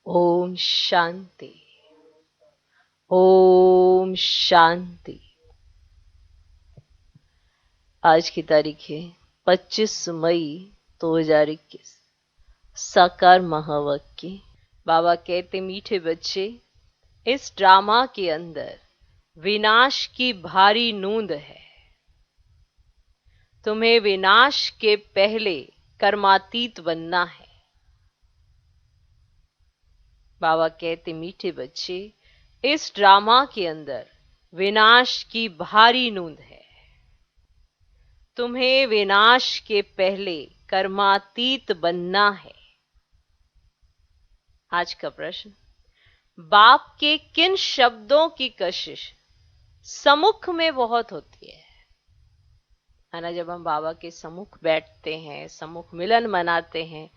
ओम शांति। ओम शांति। आज की तारीख है 25 मई 2021। साकार महावाक्य। बाबा कहते, मीठे बच्चे, इस ड्रामा के अंदर विनाश की भारी नूंद है। तुम्हें विनाश के पहले कर्मातीत बनना है। बाबा कहते, मीठे बच्चे, इस ड्रामा के अंदर विनाश की भारी नूंद है। तुम्हें विनाश के पहले कर्मातीत बनना है। आज का प्रश्न, बाप के किन शब्दों की कशिश सम्मुख में बहुत होती है ना। जब हम बाबा के सम्मुख बैठते हैं, सम्मुख मिलन मनाते हैं,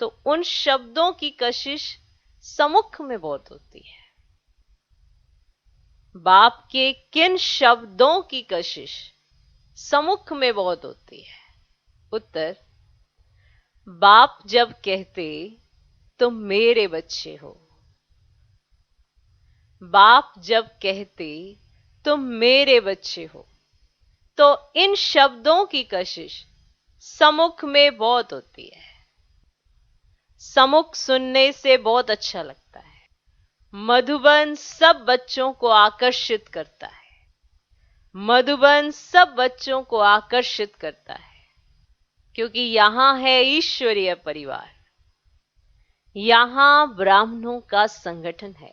तो उन शब्दों की कशिश सम्मुख में बहुत होती है। बाप के किन शब्दों की कशिश सम्मुख में बहुत होती है। उत्तर, बाप जब कहते तुम मेरे बच्चे हो, बाप जब कहते तुम मेरे बच्चे हो, तो इन शब्दों की कशिश सम्मुख में बहुत होती है। सम्मुख सुनने से बहुत अच्छा लगता है। मधुबन सब बच्चों को आकर्षित करता है। मधुबन सब बच्चों को आकर्षित करता है, क्योंकि यहां है ईश्वरीय परिवार। यहां ब्राह्मणों का संगठन है।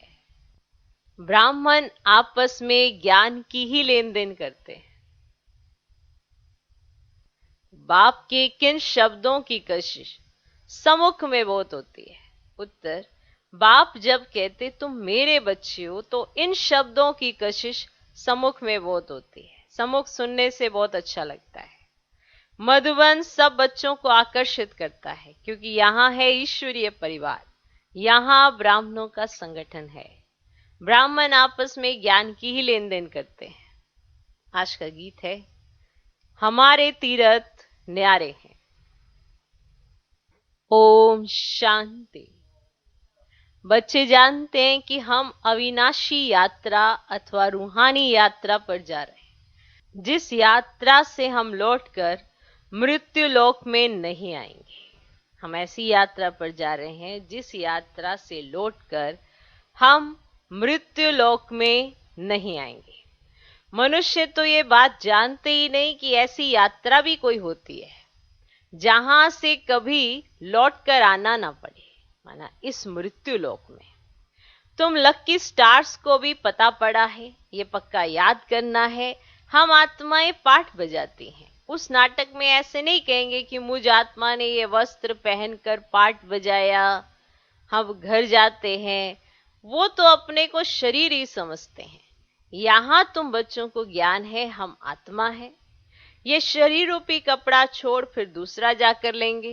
ब्राह्मण आपस में ज्ञान की ही लेन देन करते हैं। बाप के किन शब्दों की कशिश सम्मुख में बहुत होती है। उत्तर, बाप जब कहते तुम मेरे बच्चे हो, तो इन शब्दों की कशिश सम्मुख में बहुत होती है। सम्मुख सुनने से बहुत अच्छा लगता है। मधुबन सब बच्चों को आकर्षित करता है, क्योंकि यहां है ईश्वरीय परिवार। यहां ब्राह्मणों का संगठन है। ब्राह्मण आपस में ज्ञान की ही लेन देन करते हैं। आज का गीत है, हमारे तीरथ न्यारे हैं। ओम शांति। बच्चे जानते हैं कि हम अविनाशी यात्रा अथवा रूहानी यात्रा पर जा रहे हैं, जिस यात्रा से हम लौटकर मृत्यु लोक में नहीं आएंगे। हम ऐसी यात्रा पर जा रहे हैं जिस यात्रा से लौटकर हम मृत्यु लोक में नहीं आएंगे। मनुष्य तो ये बात जानते ही नहीं कि ऐसी यात्रा भी कोई होती है, जहां से कभी लौटकर आना ना पड़े, माना इस मृत्यु लोक में। तुम लक्की स्टार्स को भी पता पड़ा है, ये पक्का याद करना है। हम आत्माएं पाठ बजाती हैं। उस नाटक में ऐसे नहीं कहेंगे कि मुझ आत्मा ने ये वस्त्र पहनकर पाठ बजाया, हम घर जाते हैं। वो तो अपने को शरीर ही समझते हैं। यहां तुम बच्चों को ज्ञान है, हम आत्मा है। ये शरीर रूपी कपड़ा छोड़ फिर दूसरा जाकर लेंगे।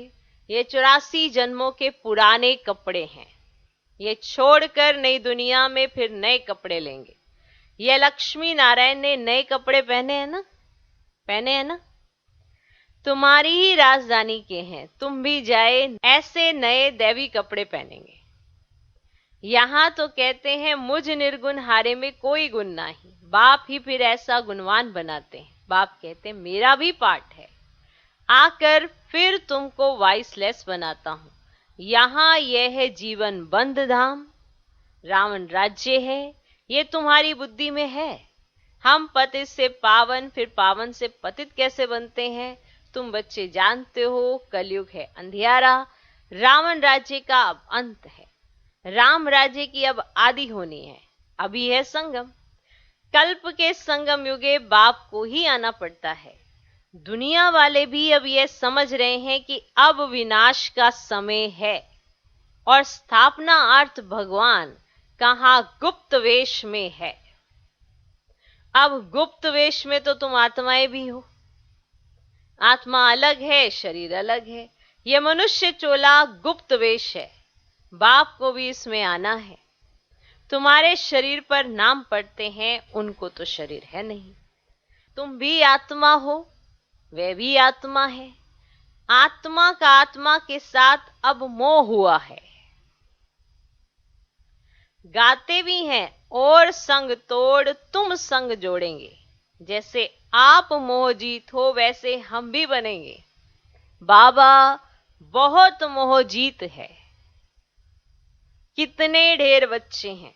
ये 84 जन्मों के पुराने कपड़े हैं। ये छोड़कर नई दुनिया में फिर नए कपड़े लेंगे। ये लक्ष्मी नारायण ने नए कपड़े पहने हैं ना, पहने हैं ना। तुम्हारी ही राजधानी के हैं, तुम भी जाए ऐसे नए दैवी कपड़े पहनेंगे। यहां तो कहते हैं मुझ निर्गुण हारे में कोई गुण नहीं। बाप ही फिर ऐसा गुणवान बनाते हैं। बाप कहते हैं मेरा भी पाठ है, आकर फिर तुमको वाइसलेस बनाता हूं। यहां यह है जीवन बंद धाम, रावण राज्य है। ये तुम्हारी बुद्धि में है। हम पतित से पावन, फिर पावन से पतित कैसे बनते हैं, तुम बच्चे जानते हो। कलयुग है अंधियारा, रावण राज्य का अब अंत है। राम राज्य की अब आदि होनी है। अभी है संगम। कल्प के संगम युगे बाप को ही आना पड़ता है। दुनिया वाले भी अब यह समझ रहे हैं कि अब विनाश का समय है, और स्थापना अर्थ भगवान कहां गुप्त वेश में है। अब गुप्त वेश में तो तुम आत्माएं भी हो। आत्मा अलग है, शरीर अलग है। यह मनुष्य चोला गुप्त वेश है। बाप को भी इसमें आना है। तुम्हारे शरीर पर नाम पड़ते हैं, उनको तो शरीर है नहीं। तुम भी आत्मा हो, वह भी आत्मा है। आत्मा का आत्मा के साथ अब मोह हुआ है। गाते भी हैं और संग तोड़ तुम संग जोड़ेंगे। जैसे आप मोहजीत हो वैसे हम भी बनेंगे। बाबा बहुत मोहजीत है। कितने ढेर बच्चे हैं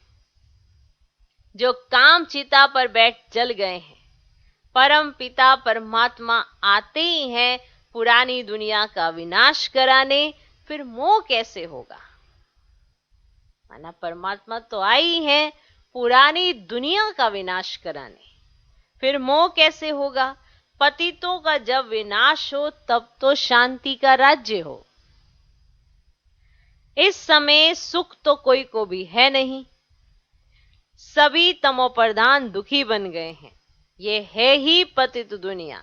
जो काम चिता पर बैठ जल गए हैं। परम पिता परमात्मा आते ही हैं पुरानी दुनिया का विनाश कराने, फिर मोह कैसे होगा। माना परमात्मा तो आई हैं पुरानी दुनिया का विनाश कराने, फिर मोह कैसे होगा। पतितों का जब विनाश हो तब तो शांति का राज्य हो। इस समय सुख तो कोई को भी है नहीं। सभी तमोप्रधान दुखी बन गए हैं। ये है ही पतित दुनिया।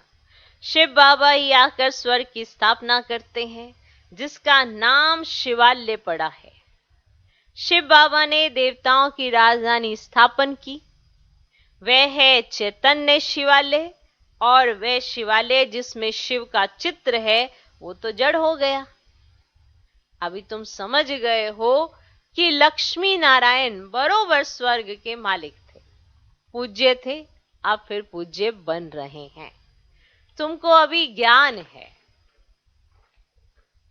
शिव बाबा ही आकर स्वर्ग की स्थापना करते हैं जिसका नाम शिवालय पड़ा है। शिव बाबा ने देवताओं की राजधानी स्थापन की। वह है चैतन्य शिवालय, और वह शिवालय जिसमें शिव का चित्र है वो तो जड़ हो गया। अभी तुम समझ गए हो कि लक्ष्मी नारायण बरोबर स्वर्ग के मालिक थे, पूज्य थे, अब फिर पूज्य बन रहे हैं। तुमको अभी ज्ञान है।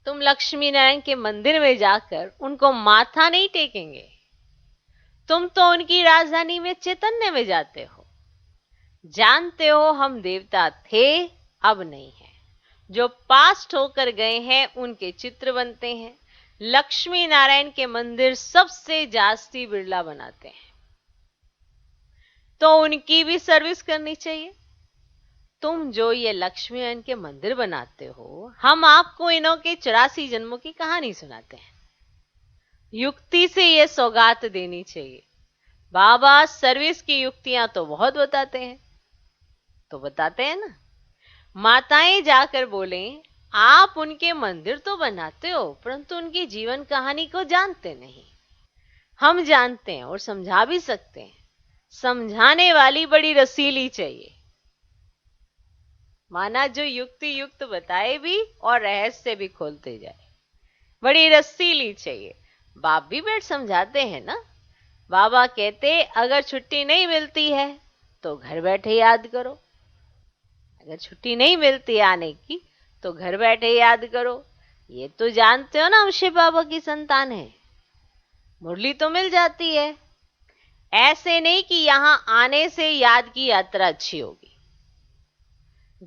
तुम लक्ष्मी नारायण के मंदिर में जाकर उनको माथा नहीं टेकेंगे। तुम तो उनकी राजधानी में चैतन्य में जाते हो। जानते हो हम देवता थे, अब नहीं है। जो पास्ट होकर गए हैं उनके चित्र बनते हैं। लक्ष्मी नारायण के मंदिर सबसे जास्ती बिरला बनाते हैं, तो उनकी भी सर्विस करनी चाहिए। तुम जो ये लक्ष्मी नारायण के मंदिर बनाते हो, हम आपको इन्हों के 84 जन्मों की कहानी सुनाते हैं। युक्ति से ये सौगात देनी चाहिए। बाबा सर्विस की युक्तियां तो बहुत बताते हैं, तो बताते हैं ना। माताएं जाकर बोलें आप उनके मंदिर तो बनाते हो परंतु उनकी जीवन कहानी को जानते नहीं। हम जानते हैं और समझा भी सकते हैं। समझाने वाली बड़ी रसीली चाहिए। माना जो युक्ति युक्त बताए भी और रहस्य भी खोलते जाए, बड़ी रसीली चाहिए। बाप भी बैठ समझाते हैं ना। बाबा कहते अगर छुट्टी नहीं मिलती है तो घर बैठे याद करो। अगर छुट्टी नहीं मिलती आने की तो घर बैठे याद करो। ये तो जानते हो ना हम शिव बाबा की संतान है। मुरली तो मिल जाती है। ऐसे नहीं कि यहां आने से याद की यात्रा अच्छी होगी,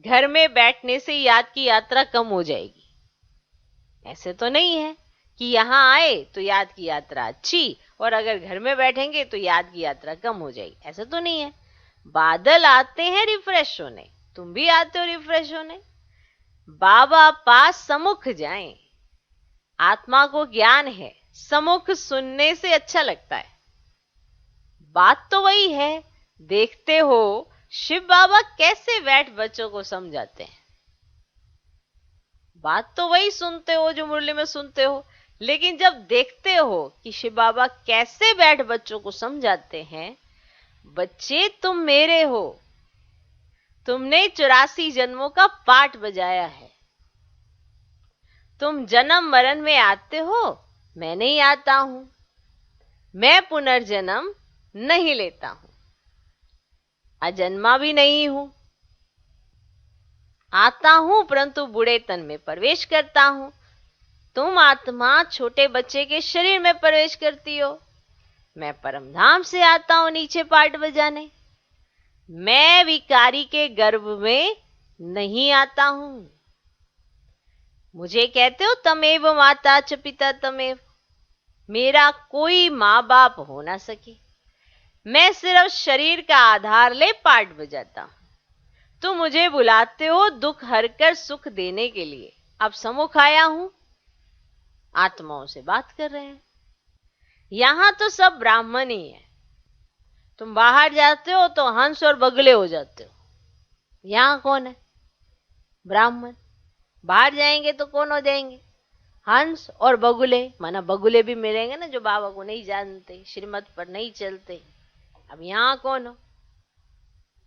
घर में बैठने से याद की यात्रा कम हो जाएगी। ऐसे तो नहीं है कि यहां आए तो याद की यात्रा अच्छी और अगर घर में बैठेंगे तो याद की यात्रा कम हो जाएगी। ऐसा तो नहीं है। बादल आते हैं रिफ्रेश होने, तुम भी आते हो रिफ्रेश होने। बाबा पास सम्मुख जाएं। आत्मा को ज्ञान है, सम्मुख सुनने से अच्छा लगता है। बात तो वही है। देखते हो शिव बाबा कैसे बैठ बच्चों को समझाते हैं। बात तो वही सुनते हो जो मुरली में सुनते हो, लेकिन जब देखते हो कि शिव बाबा कैसे बैठ बच्चों को समझाते हैं। बच्चे तुम मेरे हो, तुमने 84 जन्मों का पाठ बजाया है। तुम जन्म मरण में आते हो, मैं नहीं आता हूं। मैं पुनर्जन्म नहीं लेता हूं, अजन्मा भी नहीं हूं। आता हूं परंतु बूढ़े तन में प्रवेश करता हूं। तुम आत्मा छोटे बच्चे के शरीर में प्रवेश करती हो। मैं परमधाम से आता हूं नीचे पाठ बजाने। मैं विकारी के गर्भ में नहीं आता हूं। मुझे कहते हो तमेव माता च पिता तमेव। मेरा कोई मां बाप हो ना सके। मैं सिर्फ शरीर का आधार ले पाठ बजाता हूं। तुम मुझे बुलाते हो दुख हरकर सुख देने के लिए। अब सम्मुख आया हूं, आत्माओं से बात कर रहे हैं। यहां तो सब ब्राह्मण ही है। तुम बाहर जाते हो तो हंस और बगुले हो जाते हो। यहां कौन है? ब्राह्मण। बाहर जाएंगे तो कौन हो जाएंगे? हंस और बगुले। माना बगुले भी मिलेंगे ना जो बाबा को नहीं जानते, श्रीमत पर नहीं चलते। अब यहां कौन हो?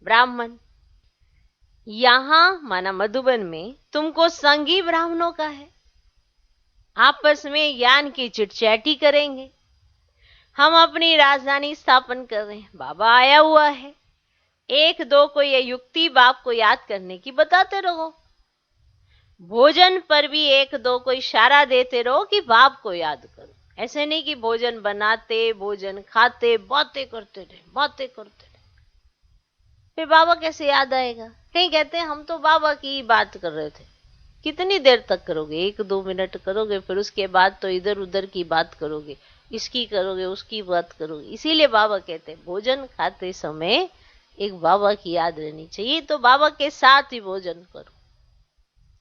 ब्राह्मण। यहां माना मधुबन में तुमको संगी ब्राह्मणों का है। आपस में ज्ञान की चिटचैटी करेंगे। हम अपनी राजधानी स्थापन कर रहे हैं, बाबा आया हुआ है। एक दो को ये युक्ति बाप को याद करने की बताते रहो। भोजन पर भी एक दो को इशारा देते रहो कि बाप को याद करो। ऐसे नहीं कि भोजन बनाते, भोजन खाते, बातें करते रहे। फिर बाबा कैसे याद आएगा? कहीं कहते हैं हम तो बाबा की ही बात कर रहे थे। कितनी देर तक करोगे? 1-2 मिनट करोगे, फिर उसके बाद तो इधर उधर की बात करोगे, इसकी करोगे, उसकी बात करोगे। इसीलिए बाबा कहते हैं भोजन खाते समय एक बाबा की याद रहनी चाहिए, तो बाबा के साथ ही भोजन करो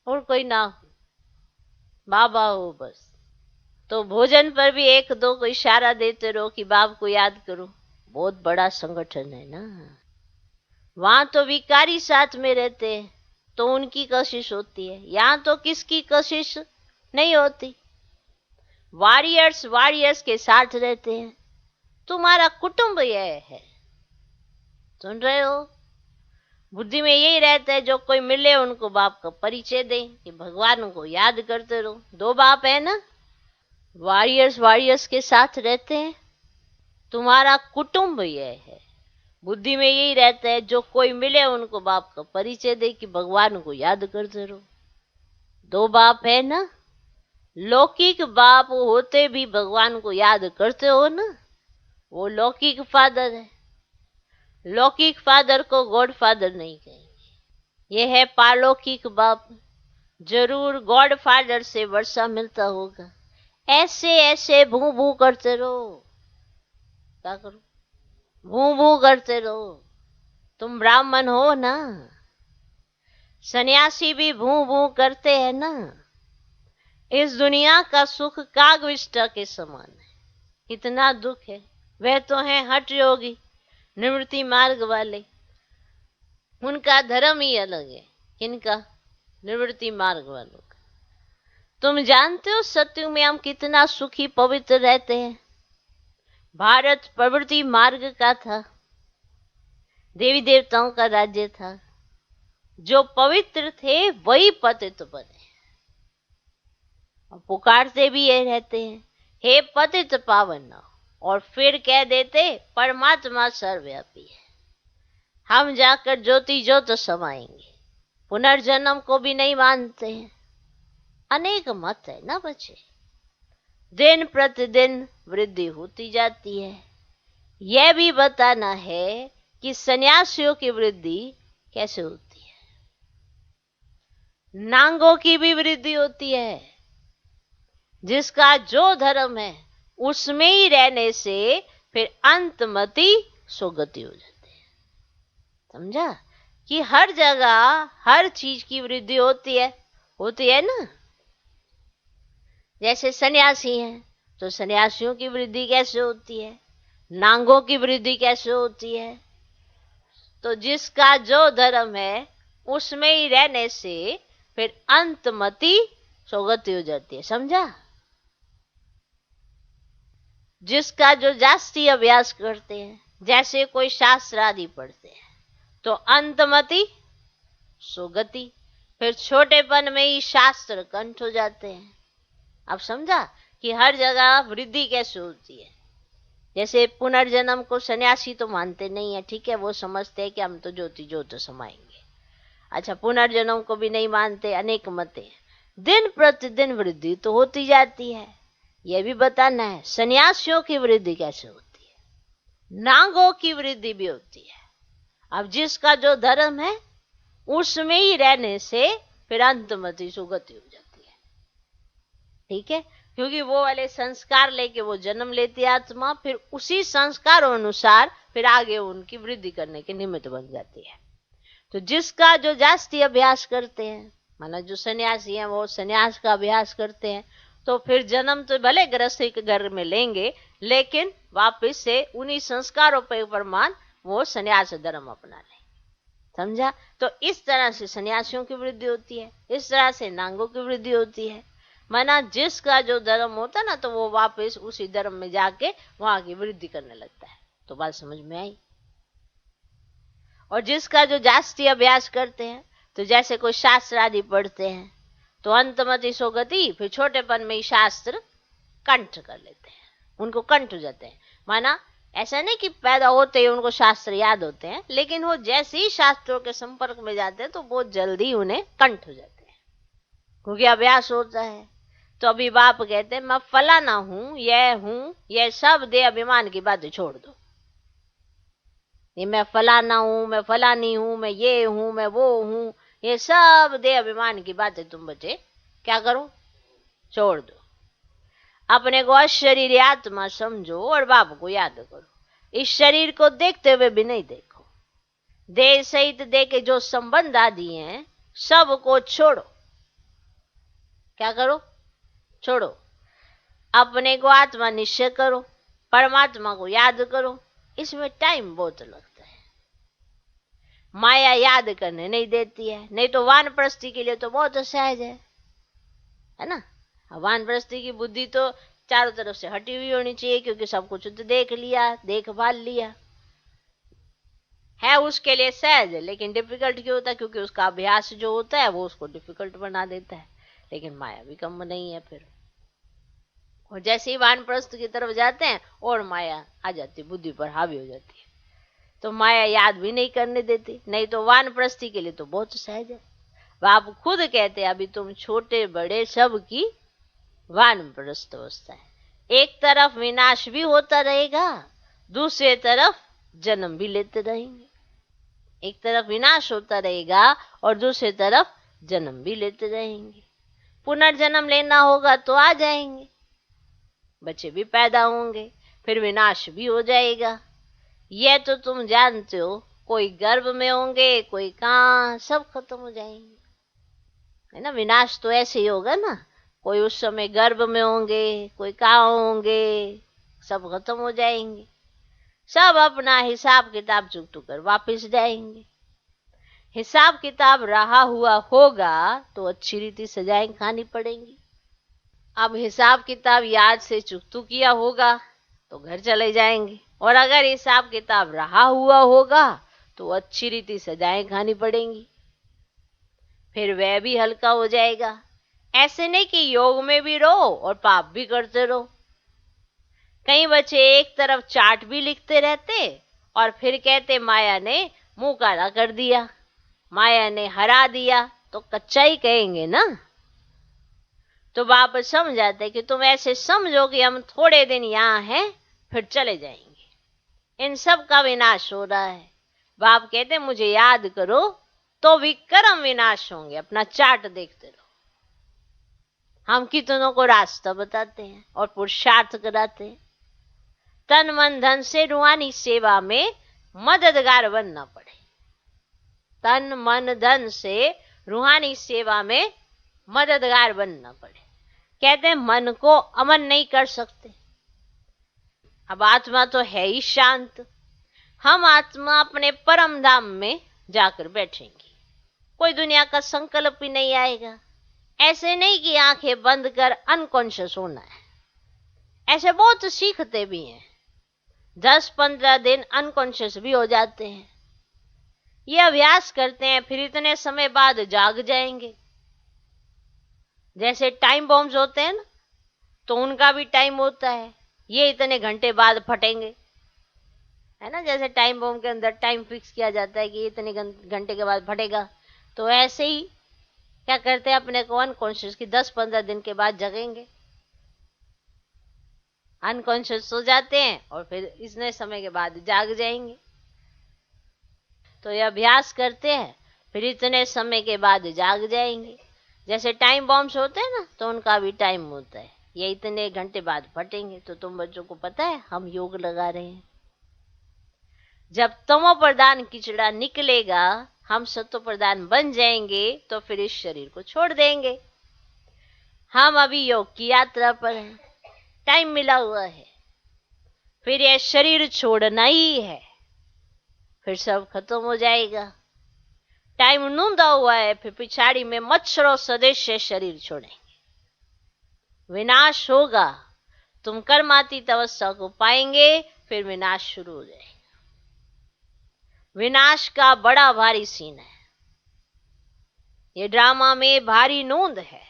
और कोई ना हो, बाबा हो बस। तो भोजन पर भी एक दो को इशारा देते रहो कि बाप को याद करो। बहुत बड़ा संगठन है ना, वहां तो विकारी साथ में रहते हैं तो उनकी कशिश होती है, यहां तो किसकी कशिश नहीं होती। वॉरियर्स के साथ रहते हैं। तुम्हारा कुटुंब यह है, सुन रहे हो? बुद्धि में यही रहता है, जो कोई मिले उनको बाप का परिचय दे कि भगवान को याद करते रहो। 2 बाप है ना, वॉरियर्स के साथ रहते हैं। तुम्हारा कुटुंब यह है। बुद्धि में यही रहता है, जो कोई मिले उनको बाप का परिचय दे कि भगवान को याद करते रहो। 2 बाप है ना, लौकिक बाप होते भी भगवान को याद करते हो ना, वो लौकिक फादर है। लौकिक फादर को गॉड फादर नहीं कहेंगे। ये है पारलौकिक बाप। जरूर गॉड फादर से वर्षा मिलता होगा। ऐसे ऐसे भू भू करते रहो। क्या करो? भू भू करते रहो। तुम ब्राह्मण हो ना, सन्यासी भी भू भू करते हैं ना। इस दुनिया का सुख कागविष्टा के समान है। इतना दुख है। वह तो है हठ योगी, निवृत्ति मार्ग वाले। उनका धर्म ही अलग है। किनका? निवृत्ति मार्ग वालों का। तुम जानते हो सत्युग में हम कितना सुखी पवित्र रहते हैं। भारत प्रवृत्ति मार्ग का था, देवी देवताओं का राज्य था। जो पवित्र थे वही पतित बने। और पुकारते भी ये रहते हैं, हे पतित पावन, और फिर कह देते परमात्मा सर्वव्यापी है। हम जाकर ज्योति ज्योत समाएंगे। पुनर्जन्म को भी नहीं मानते हैं। अनेक मत है ना बच्चे। दिन प्रतिदिन वृद्धि होती जाती है। यह भी बताना है कि सन्यासियों की वृद्धि कैसे होती है। नांगों की भी वृद्धि होती है। जिसका जो धर्म है उसमें ही रहने से फिर अंतमति सुगति हो जाती है। समझा? कि हर जगह हर चीज की वृद्धि होती है ना। जैसे सन्यासी हैं तो सन्यासियों की वृद्धि कैसे होती है, नांगों की वृद्धि कैसे होती है। तो जिसका जो धर्म है उसमें ही रहने से फिर अंतमति सुगति हो जाती है। समझा? जिसका जो जास्ती अभ्यास करते हैं, जैसे कोई शास्त्र आदि पढ़ते हैं, तो अंतमति सुगति। फिर छोटेपन में ही शास्त्र कंठ हो जाते हैं। अब समझा कि हर जगह वृद्धि कैसे होती है। जैसे पुनर्जन्म को सन्यासी तो मानते नहीं है, ठीक है, वो समझते हैं कि हम तो ज्योति ज्योत समाएंगे। अच्छा, पुनर्जन्म को भी नहीं मानते, अनेक मत है। दिन प्रतिदिन वृद्धि तो होती जाती है। यह भी बताना है सन्यासियों की वृद्धि कैसे होती है, नागों की वृद्धि भी होती है। अब जिसका जो धर्म है उसमें ही रहने से फिर अंतमति सुगति हो जाती है। ठीक है, क्योंकि वो वाले संस्कार लेके वो जन्म लेती है आत्मा, फिर उसी संस्कारों अनुसार फिर आगे उनकी वृद्धि करने के निमित्त बन जाती है। तो जिसका जो जास्ती अभ्यास करते हैं, माना जो सन्यासी हैं वो सन्यास का अभ्यास करते हैं, तो फिर जन्म तो भले गृहस्थी के घर में लेंगे, लेकिन वापस से उन्हीं संस्कारों पर प्रमाण वो सन्यास धर्म अपना लें। समझा? तो इस तरह से सन्यासियों की वृद्धि होती है, इस तरह से नांगों की वृद्धि होती है। माना जिसका जो धर्म होता है ना, तो वो वापस उसी धर्म में जाके वहां की वृद्धि करने लगता है। तो बात समझ में आई? और जिसका जो जास्ती अभ्यास करते हैं, तो जैसे कोई शास्त्र आदि पढ़ते हैं, तो अंतमति सुगति, फिर छोटेपन में ही शास्त्र कंठ कर लेते हैं, उनको कंठ हो जाते हैं। माना ऐसा नहीं कि पैदा होते ही उनको शास्त्र याद होते हैं, लेकिन वो जैसे ही शास्त्रों के संपर्क में जाते हैं तो बहुत जल्दी उन्हें कंठ हो जाते हैं, क्योंकि अभ्यास होता है। तो अभी बाप कहते हैं मैं फलाना हूं, यह सब दे अभिमान की बातें छोड़ दो। ये मैं फलाना हूं, मैं फलानी हूं, मैं ये हूं, मैं वो हूं, ये सब दे अभिमान की बातें तुम बच्चे क्या करो, छोड़ दो। अपने को अशरीर आत्मा समझो और बाप को याद करो। इस शरीर को देखते हुए भी नहीं देखो। देह सहित देह के जो संबंध आदि हैं सबको छोड़ो। क्या करो, छोड़ो। अपने को आत्मा निश्चय करो, परमात्मा को याद करो। इसमें टाइम बहुत लगता है, माया याद करने नहीं देती है। नहीं तो वानप्रस्थी के लिए तो बहुत सहज है ना। वानप्रस्थी की बुद्धि तो चारों तरफ से हटी हुई होनी चाहिए, क्योंकि सब कुछ तो देख लिया, देखभाल लिया है, उसके लिए सहज है। लेकिन डिफिकल्ट क्यों होता है, क्योंकि उसका अभ्यास जो होता है वो उसको डिफिकल्ट बना देता है। लेकिन माया भी कम नहीं है फिर, और जैसे ही वानप्रस्थ की तरफ जाते हैं और माया आ जाती, बुद्धि पर हावी हो जाती है, तो माया याद भी नहीं करने देती। नहीं तो वानप्रस्थी के लिए तो बहुत सहज है। आप खुद कहते हैं अभी तुम छोटे बड़े सब की वानप्रस्थ अवस्था है। एक तरफ विनाश भी होता रहेगा, दूसरे तरफ जन्म भी लेते रहेंगे। एक तरफ विनाश होता रहेगा और दूसरी तरफ जन्म भी लेते रहेंगे। पुनर्जन्म लेना होगा तो आ जाएंगे, बच्चे भी पैदा होंगे, फिर विनाश भी हो जाएगा। यह तो तुम जानते हो, कोई गर्भ में होंगे, कोई कहाँ, सब खत्म हो जाएंगे, है ना। विनाश तो ऐसे ही होगा ना, कोई उस समय गर्भ में होंगे, कोई कहाँ होंगे, सब खत्म हो जाएंगे। सब अपना हिसाब किताब चुकतू कर वापिस जाएंगे। हिसाब किताब रहा हुआ होगा तो अच्छी रीति सजाएं खानी पड़ेंगी। अब हिसाब किताब याद से चुकतू किया होगा तो घर चले जाएंगे, और अगर हिसाब किताब रहा हुआ होगा तो अच्छी रीति सजाएं खानी पड़ेंगी, फिर वह भी हल्का हो जाएगा। ऐसे नहीं कि योग में भी रहो और पाप भी करते रहो। कई बच्चे एक तरफ चार्ट भी लिखते रहते और फिर कहते माया ने मुंह काला कर दिया, माया ने हरा दिया, तो कच्चा ही कहेंगे ना। तो बाप समझाते कि तुम ऐसे समझो कि हम थोड़े दिन यहाँ हैं फिर चले जाएंगे, इन सब का विनाश हो रहा है। बाप कहते मुझे याद करो तो भी कर्म विनाश होंगे, अपना चार्ट देखते रहो। हम कितनों को रास्ता बताते हैं और पुरुषार्थ कराते हैं। तन मन धन से रूहानी सेवा में मददगार बनना पड़े। तन मन धन से रूहानी सेवा में मददगार बनना पड़े। कहते हैं मन को अमन नहीं कर सकते। अब आत्मा तो है ही शांत, हम आत्मा अपने परम धाम में जाकर बैठेंगे, कोई दुनिया का संकल्प ही नहीं आएगा। ऐसे नहीं कि आंखें बंद कर अनकॉन्शियस होना है, ऐसे बहुत सीखते भी हैं, 10-15 दिन अनकॉन्शियस भी हो जाते हैं। ये अभ्यास करते हैं, फिर इतने समय बाद जाग जाएंगे। जैसे टाइम बॉम्ब्स होते हैं ना, तो उनका भी टाइम होता है, ये इतने घंटे बाद फटेंगे, है ना। जैसे टाइम बॉम्ब के अंदर टाइम फिक्स किया जाता है कि इतने घंटे के बाद फटेगा, तो ऐसे ही क्या करते हैं अपने को अनकॉन्शियस की 10-15 दिन के बाद जगेंगे, अनकॉन्शियस हो जाते हैं और फिर इतने समय के बाद जाग जाएंगे। तो ये अभ्यास करते हैं, फिर इतने समय के बाद जाग जाएंगे। जैसे टाइम बॉम्ब्स होते हैं ना, तो उनका भी टाइम होता है, ये इतने घंटे बाद फटेंगे। तो तुम बच्चों को पता है हम योग लगा रहे हैं। जब तमो प्रधान किचड़ा निकलेगा, हम सत्व प्रधान बन जाएंगे, तो फिर इस शरीर को छोड़ देंगे। हम अभी योग की यात्रा पर हैं, टाइम मिला हुआ है, फिर यह शरीर छोड़ना ही है, फिर सब खत्म हो जाएगा। टाइम नूंदा हुआ है, फिर पिछाड़ी में मच्छरों सदृश शरीर छोड़ेंगे। विनाश होगा, तुम कर्मातीत अवस्था को पाएंगे, फिर विनाश शुरू हो जाएगा। विनाश का बड़ा भारी सीन है, ये ड्रामा में भारी नोंद है।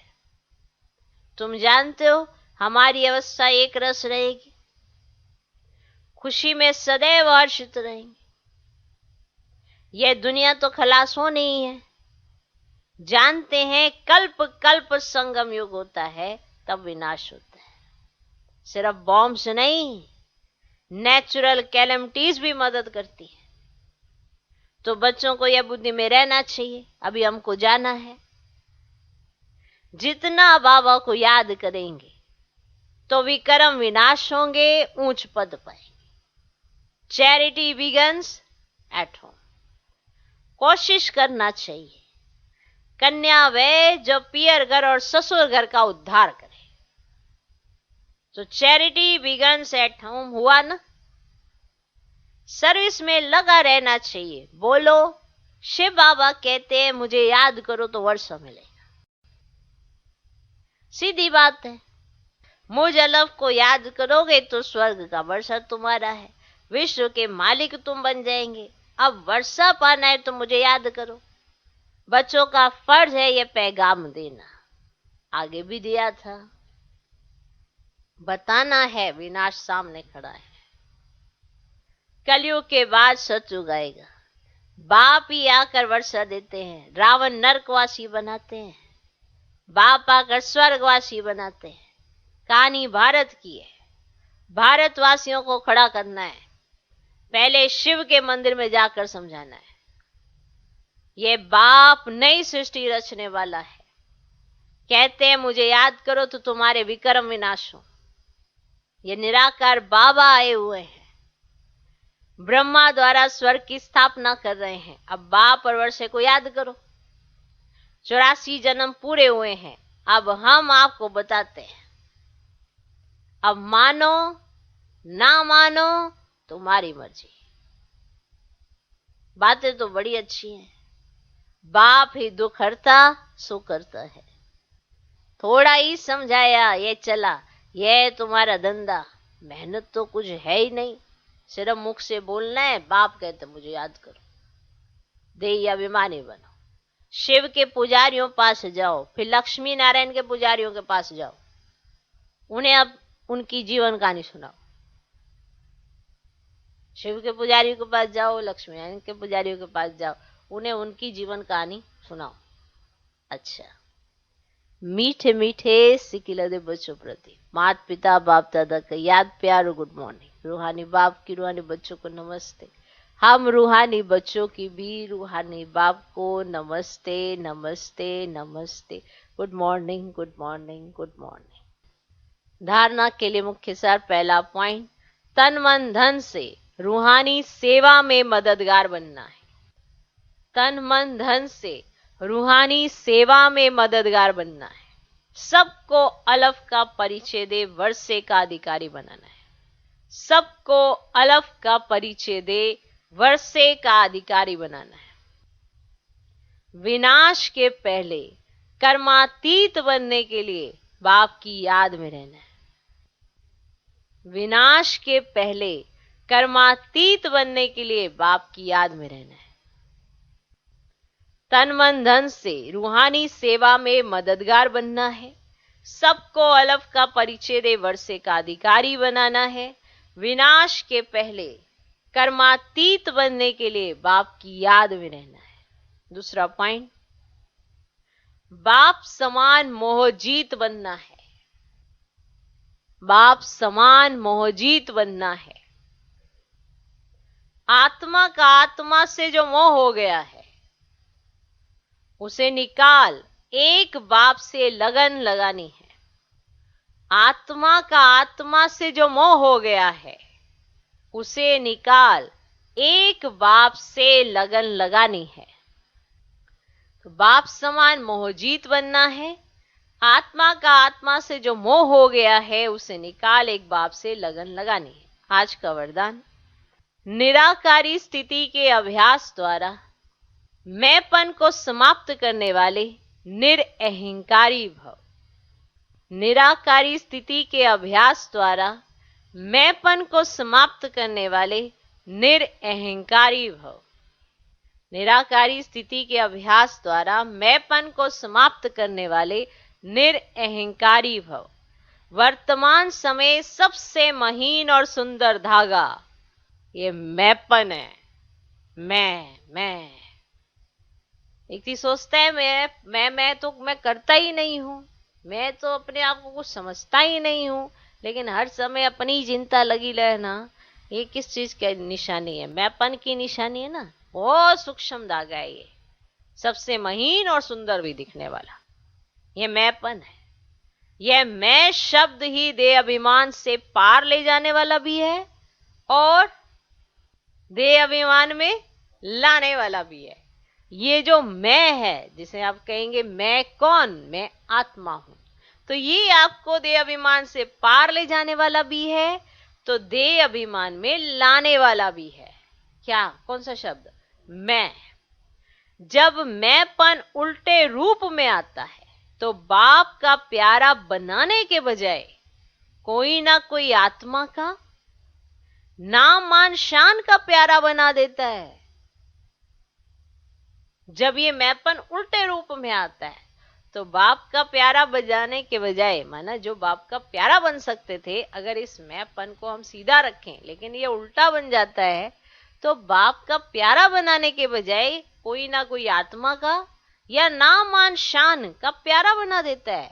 तुम जानते हो हमारी अवस्था एक रस रहेगी, खुशी में सदैव हर्षित रहेंगे। यह दुनिया तो खलास हो नहीं है। जानते हैं कल्प कल्प संगम युग होता है, तब विनाश होता है। सिर्फ बॉम्ब्स नहीं, नेचुरल कैलेमिटीज भी मदद करती है। तो बच्चों को यह बुद्धि में रहना चाहिए, अभी हमको जाना है। जितना बाबा को याद करेंगे तो विक्रम विनाश होंगे, ऊंच पद पाएंगे। Charity begins at home. कोशिश करना चाहिए कन्या वे जो पियर घर और ससुर घर का उद्धार करे। तो चैरिटी बिगन्स एट होम हुआ ना। सर्विस में लगा रहना चाहिए। बोलो, शिव बाबा कहते हैं मुझे याद करो तो वर्षा मिलेगा। सीधी बात है। मुझ अलफ को याद करोगे तो स्वर्ग का वर्षा तुम्हारा है। विश्व के मालिक तुम बन जाएंगे। अब वर्षा पाना है तो मुझे याद करो। बच्चों का फर्ज है ये पैगाम देना। आगे भी दिया था, बताना है विनाश सामने खड़ा है। कलयुग के बाद सतयुग आएगा। बाप ही आकर वर्षा देते हैं, रावण नरकवासी बनाते हैं, बाप आकर स्वर्गवासी बनाते हैं। कहानी भारत की है। भारतवासियों को खड़ा करना है। पहले शिव के मंदिर में जाकर समझाना है। ये बाप नई सृष्टि रचने वाला है। कहते हैं मुझे याद करो तो तुम्हारे विक्रम विनाश हो। ये निराकार बाबा आए हुए हैं। ब्रह्मा द्वारा स्वर्ग की स्थापना कर रहे हैं। अब बाप और वर्षे को याद करो। 84 जन्म पूरे हुए हैं। अब हम आपको बताते हैं। अब मानो ना मानो तुम्हारी मर्जी। बातें तो बड़ी अच्छी हैं। बाप ही दुख हरता सुख करता है। थोड़ा ही समझाया, ये चला, ये तुम्हारा धंधा। मेहनत तो कुछ है ही नहीं, सिर्फ मुख से बोलना है। बाप कहते मुझे याद करो। देही अभिमानी बनो। शिव के पुजारियों पास जाओ, फिर लक्ष्मी नारायण के पुजारियों के पास जाओ। उन्हें अब उनकी जीवन कहानी सुनाओ। शिव के पुजारियों के पास जाओ, लक्ष्मी नारायण के पुजारियों के पास जाओ, उन्हें उनकी जीवन कहानी सुनाओ। अच्छा, मीठे मीठे सिकिलदे बच्चों प्रति माता पिता बाप दादा का याद प्यार और गुड मॉर्निंग। रूहानी बाप की रूहानी बच्चों को नमस्ते। हम रूहानी बच्चों की भी रूहानी बाप को नमस्ते नमस्ते नमस्ते। Good morning good morning good morning. धारणा के लिए मुख्य सार। पहला पॉइंट, तन मन धन से रूहानी सेवा में मददगार बनना है। तन मन धन से रूहानी सेवा में मददगार बनना है। सबको अलफ का परिचय दे वर्षे का अधिकारी बनाना है। सबको अलफ का परिचय दे वर्षे का अधिकारी बनाना है। विनाश के पहले कर्मातीत बनने के लिए बाप की याद में रहना है। विनाश के पहले कर्मातीत बनने के लिए बाप की याद में रहना है। तन मन धन से रूहानी सेवा में मददगार बनना है। सबको अलफ का परिचय दे वर्षे का अधिकारी बनाना है। विनाश के पहले कर्मातीत बनने के लिए बाप की याद में रहना है। दूसरा पॉइंट, बाप समान मोहजीत बनना है। बाप समान मोहजीत बनना है। आत्मा का आत्मा से जो मोह हो गया है उसे निकाल एक बाप से लगन लगानी है। आत्मा का आत्मा से जो मोह हो गया है उसे निकाल एक बाप से लगन लगानी है। तो बाप समान मोहजीत बनना है। आत्मा का आत्मा से जो मोह हो गया है उसे निकाल एक बाप से लगन लगानी है। आज का वरदान, निराकारी स्थिति के अभ्यास द्वारा मैंपन को समाप्त करने वाले निरअहंकारी भव। निराकारी स्थिति के अभ्यास द्वारा मैंपन को समाप्त करने वाले निरअहंकारी भव। निराकारी स्थिति के अभ्यास द्वारा मैंपन को समाप्त करने वाले निरअहंकारी भव। वर्तमान समय सबसे महीन और सुंदर धागा ये मैंपन है। मैं एक चीज सोचता है मैं तो मैं करता ही नहीं हूं, मैं तो अपने आप को कुछ समझता ही नहीं हूं, लेकिन हर समय अपनी चिंता लगी रहना, ये किस चीज की निशानी है? मैंपन की निशानी है ना। बहुत सूक्ष्म धागा है ये, सबसे महीन और सुंदर भी दिखने वाला, ये मैंपन है। यह मैं शब्द ही देह अभिमान से पार ले जाने वाला भी है और देह अभिमान में लाने वाला भी है। ये जो मैं है, जिसे आप कहेंगे मैं कौन, मैं आत्मा हूं, तो ये आपको देह अभिमान से पार ले जाने वाला भी है, तो देह अभिमान में लाने वाला भी है। क्या, कौन सा शब्द? मैं। जब मैंपन उल्टे रूप में आता है तो बाप का प्यारा बनाने के बजाय कोई ना कोई आत्मा का, नाम मान शान का प्यारा बना देता है। जब ये मैंपन उल्टे रूप में आता है तो बाप का प्यारा बजाने के बजाय, माना जो बाप का प्यारा बन सकते थे, अगर इस मैंपन को हम सीधा रखें लेकिन ये उल्टा बन जाता है, तो बाप का प्यारा बनाने के बजाय कोई ना कोई आत्मा का या नाम मान शान का प्यारा बना देता है।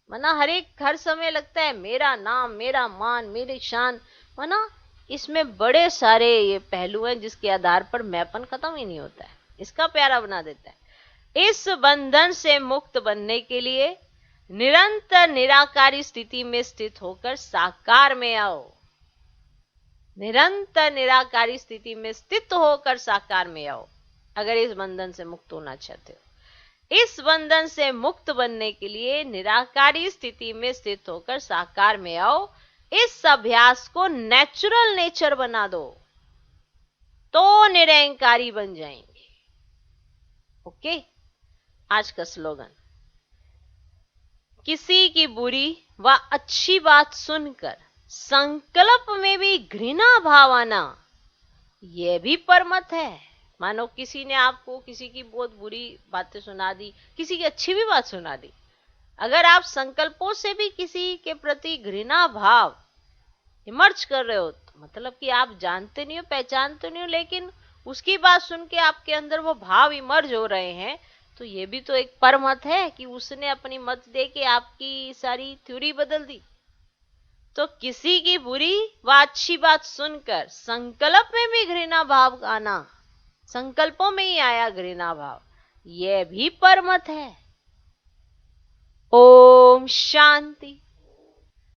माना हर समय लगता है मेरा नाम, मेरा मान, मेरी शान, माना इसमें बड़े सारे ये पहलू हैं जिसके आधार पर मैंपन खत्म ही नहीं होता है, इसका प्यारा बना देता है। इस बंधन से मुक्त बनने के लिए निरंतर निराकारी स्थिति में स्थित होकर साकार में आओ। निरंतर निराकारी स्थिति में स्थित होकर साकार में आओ, अगर इस बंधन से मुक्त होना चाहते हो। इस बंधन से मुक्त बनने के लिए निराकारी स्थिति में स्थित होकर साकार में आओ। इस अभ्यास को नेचुरल नेचर बना दो तो निरंकारी बन जाएंगे। ओके, आज का स्लोगन, किसी की बुरी व अच्छी बात सुनकर संकल्प में भी घृणा भाव आना, यह भी परमत है। मानो किसी ने आपको किसी की बहुत बुरी बातें सुना दी, किसी की अच्छी भी बात सुना दी, अगर आप संकल्पों से भी किसी के प्रति घृणा भाव इमर्ज कर रहे हो, तो मतलब कि आप जानते नहीं हो, पहचानते नहीं हो, लेकिन उसकी बात सुन के आपके अंदर वो भाव इमर्ज हो रहे हैं, तो ये भी तो एक परमत है कि उसने अपनी मत दे के आपकी सारी थ्योरी बदल दी। तो किसी की बुरी व अच्छी बात सुनकर संकल्प में भी घृणा भाव आना, संकल्पों में ही आया घृणा भाव, यह भी परमत है। ओम शांति।